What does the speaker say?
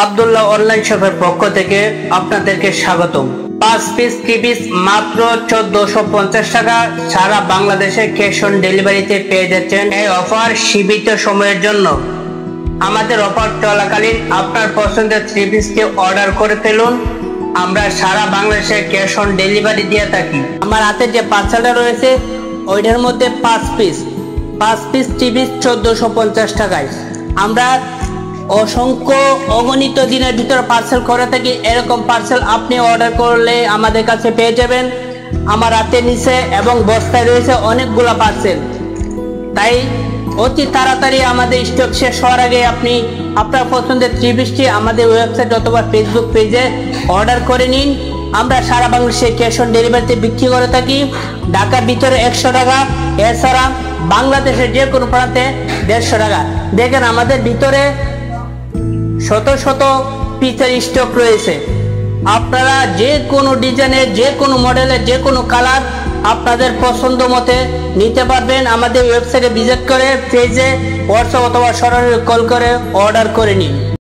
Abdullah online শপের পক্ষ থেকে আপনাদেরকে স্বাগতম। 5 পিস 3 পিস মাত্র 1450 টাকা, সারা বাংলাদেশে ক্যাশ অন ডেলিভারিতে পেয়ে যাচ্ছেন। এই অফার সীমিত সময়ের জন্য। আমাদের অফার চলাকালীন আপনার পছন্দের 3 পিসকে অর্ডার করে ফেলুন, আমরা সারা বাংলাদেশে ক্যাশ অন ডেলিভারি দিয়ে থাকি। আমার হাতে যে পার্সেলটা রয়েছে ওইটার মধ্যে 5 পিস 3 পিস 1450 টাকায়। আমরা অসংখ্য অগণিত দিনের ভিতরে পার্সেল করে থাকি। এরকম পার্সেল আপনি অর্ডার করলে আমাদের কাছে পেয়ে যাবেন। আমার হাতে নিচে এবং বস্তায় রয়েছে অনেকগুলো পার্সেল, তাই অতি তাড়াতাড়ি আমাদের স্টক শেষ হওয়ার আগে আপনি আপনার পছন্দের 3 পিসটি আমাদের ওয়েবসাইট অথবা ফেসবুক পেজে অর্ডার করে নিন। আমরা সারা বাংলাদেশে ক্যাশ অন ডেলিভারিতে বিক্রি করে থাকি। ঢাকার ভিতরে 100 টাকা, এছাড়া বাংলাদেশের যে কোনো প্রান্তে 150 টাকা। দেখেন আমাদের ভিতরে শত শত পিসের স্টক রয়েছে। আপনারা যে কোনো ডিজাইনের, যে কোনো মডেলের, যে কোনো কালার আপনাদের পছন্দ মতে নিতে পারবেন। আমাদের ওয়েবসাইটে ভিজিট করে পেজে হোয়াটসঅ্যাপ অথবা সরাসরি কল করে অর্ডার করে নিন।